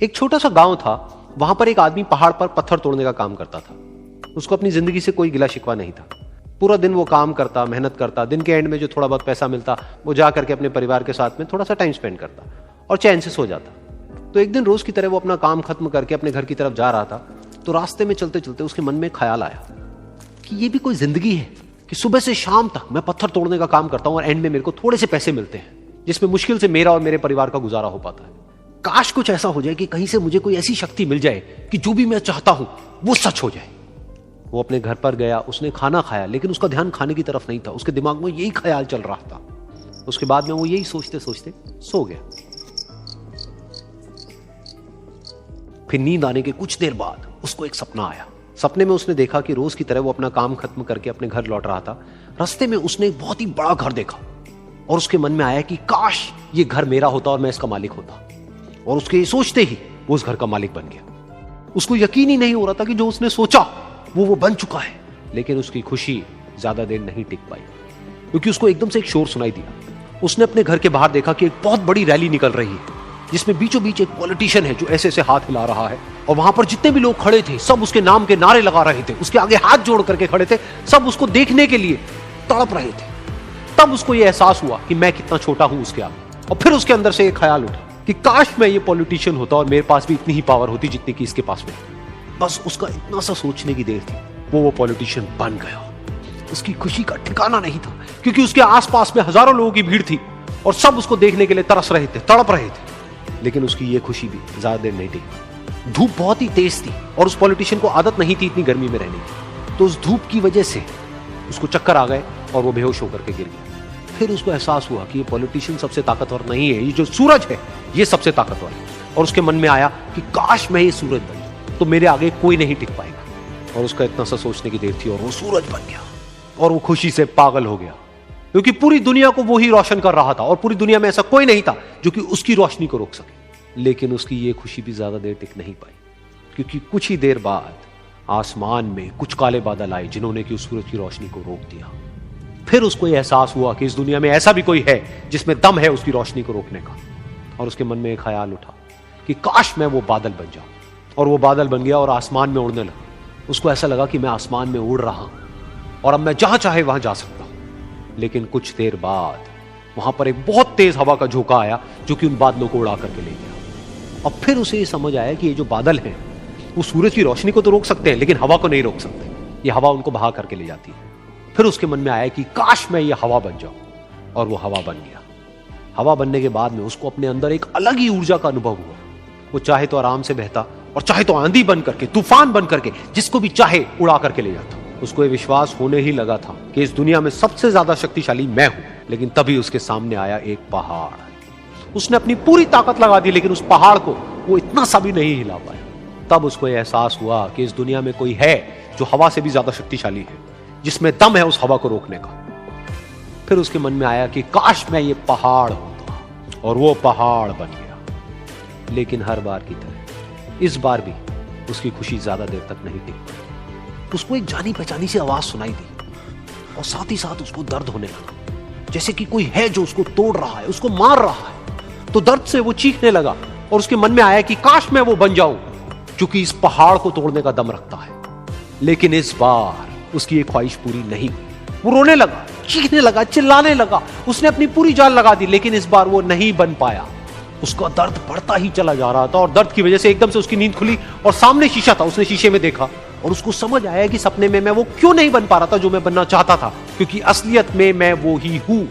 एक छोटा सा गांव था, वहां पर एक आदमी पहाड़ पर पत्थर तोड़ने का काम करता था। उसको अपनी जिंदगी से कोई गिला शिकवा नहीं था। पूरा दिन वो काम करता, मेहनत करता, दिन के एंड में जो थोड़ा बहुत पैसा मिलता वो जा करके अपने परिवार के साथ में थोड़ा सा टाइम स्पेंड करता और चैन से सो जाता। तो एक दिन रोज की तरह वो अपना काम खत्म करके अपने घर की तरफ जा रहा था, तो रास्ते में चलते चलते उसके मन में ख्याल आया कि ये भी कोई जिंदगी है कि सुबह से शाम तक मैं पत्थर तोड़ने का काम करता हूं और एंड में मेरे को थोड़े से पैसे मिलते हैं, जिसमें मुश्किल से मेरा और मेरे परिवार का गुजारा हो पाता है। काश कुछ ऐसा हो जाए कि कहीं से मुझे कोई ऐसी शक्ति मिल जाए कि जो भी मैं चाहता हूं वो सच हो जाए। वो अपने घर पर गया, उसने खाना खाया, लेकिन उसका ध्यान खाने की तरफ नहीं था। उसके दिमाग में यही ख्याल चल रहा था। उसके बाद में वो यही सोचते सोचते सो गया। फिर नींद आने के कुछ देर बाद उसको एक सपना आया। सपने में उसने देखा कि रोज की तरह वो अपना काम खत्म करके अपने घर लौट रहा था। रास्ते में उसने एक बहुत ही बड़ा घर देखा और उसके मन में आया कि काश ये घर मेरा होता और मैं इसका मालिक होता। और उसके सोचते ही वो उस घर का मालिक बन गया। उसको यकीन ही नहीं हो रहा था कि जो उसने सोचा वो बन चुका है। लेकिन उसकी खुशी ज्यादा देर नहीं टिक पाई, क्योंकि उसको एकदम से एक शोर सुनाई दिया। उसने अपने घर के बाहर देखा कि एक बहुत बड़ी रैली निकल रही है, जिसमें बीचों बीच एक पॉलिटिशियन है जो ऐसे ऐसे हाथ हिला रहा है। और वहां पर जितने भी लोग खड़े थे सब उसके नाम के नारे लगा रहे थे, उसके आगे हाथ जोड़ करके खड़े थे, सब उसको देखने के लिए तड़प रहे थे। तब उसको यह एहसास हुआ कि मैं कितना छोटा हूं उसके आगे। और फिर उसके अंदर से एक ख्याल उठा कि काश मैं ये पॉलिटिशियन होता और मेरे पास भी इतनी ही पावर होती जितनी कि इसके पास में। बस उसका इतना सा सोचने की देर थी, वो पॉलिटिशियन बन गया। उसकी खुशी का ठिकाना नहीं था, क्योंकि उसके आसपास में हजारों लोगों की भीड़ थी और सब उसको देखने के लिए तरस रहे थे, तड़प रहे थे। लेकिन उसकी ये खुशी भी ज्यादा देर नहीं टिकी। धूप बहुत ही तेज थी और उस पॉलिटिशियन को आदत नहीं थी इतनी गर्मी में रहने की। तो उस धूप की वजह से उसको चक्कर आ गए और वो बेहोश होकर के गिर गया। फिर उसको एहसास हुआ कि ये पॉलिटिशियन सबसे ताकतवर नहीं है, ये जो सूरज है ये सबसे ताकतवर है। और उसके मन में आया कि काश मैं ये सूरज बन जाऊं तो मेरे आगे कोई नहीं टिक पाएगा। और उसका इतना सा सोचने की देर थी और वो सूरज बन गया। और वो खुशी से पागल हो गया, क्योंकि पूरी दुनिया को वो ही रोशन कर रहा था और पूरी दुनिया में ऐसा कोई नहीं था जो कि उसकी रोशनी को रोक सके। लेकिन उसकी ये खुशी भी ज्यादा देर टिक नहीं पाई, क्योंकि कुछ ही देर बाद आसमान में कुछ काले बादल आए जिन्होंने कि उस सूरज की रोशनी को रोक दिया। फिर उसको यह एहसास हुआ कि इस दुनिया में ऐसा भी कोई है जिसमें दम है उसकी रोशनी को रोकने का। और उसके मन में एक ख्याल उठा कि काश मैं वो बादल बन जाऊं। और वो बादल बन गया और आसमान में उड़ने लगा। उसको ऐसा लगा कि मैं आसमान में उड़ रहा हूं और अब मैं जहां चाहे वहां जा सकता हूं। लेकिन कुछ देर बाद वहां पर एक बहुत तेज हवा का झोंका आया जो कि उन बादलों को उड़ा करके ले गया। और फिर उसे ये समझ आया कि ये जो बादल हैं वो सूरज की रोशनी को तो रोक सकते हैं, लेकिन हवा को नहीं रोक सकते। ये हवा उनको बहा करके ले जाती है। फिर उसके मन में आया कि काश मैं ये हवा बन जाऊं। और वो हवा बन गया। हवा बनने के बाद में उसको अपने अंदर एक अलग ही ऊर्जा का अनुभव हुआ। वो चाहे तो आराम से बहता और चाहे तो आंधी बन करके, तूफान बन करके, जिसको भी चाहे उड़ा करके ले जाता। उसको ये विश्वास होने ही लगा था कि इस दुनिया में सबसे ज्यादा शक्तिशाली मैं हूं। लेकिन तभी उसके सामने आया एक पहाड़। उसने अपनी पूरी ताकत लगा दी, लेकिन उस पहाड़ को वो इतना सा भी नहीं हिला पाया। तब उसको यह एहसास हुआ कि इस दुनिया में कोई है जो हवा से भी ज्यादा शक्तिशाली है, जिसमें दम है उस हवा को रोकने का। फिर उसके मन में आया कि काश मैं ये पहाड़ होता, और वो पहाड़ बन गया। लेकिन हर बार की तरह इस बार भी उसकी खुशी ज्यादा देर तक नहीं टिकी। उसको एक जानी पहचानी सी आवाज सुनाई दी और साथ ही साथ उसको दर्द होने लगा, जैसे कि कोई है जो उसको तोड़ रहा है, उसको मार रहा है। तो दर्द से वो चीखने लगा और उसके मन में आया कि काश मैं वो बन जाऊं क्योंकि इस पहाड़ को तोड़ने का दम रखता है। लेकिन इस बार उसकी एक ख्वाहिश पूरी नहीं हुई। वो रोने लगा, चीखने लगा, चिल्लाने लगा। उसने अपनी पूरी जान लगा दी, लेकिन इस बार वो नहीं बन पाया। उसका दर्द बढ़ता ही चला जा रहा था और दर्द की वजह से एकदम से उसकी नींद खुली और सामने शीशा था। उसने शीशे में देखा और उसको समझ आया कि सपने में मैं वो क्यों नहीं बन पा रहा था जो मैं बनना चाहता था, क्योंकि असलियत में मैं वो ही हूं।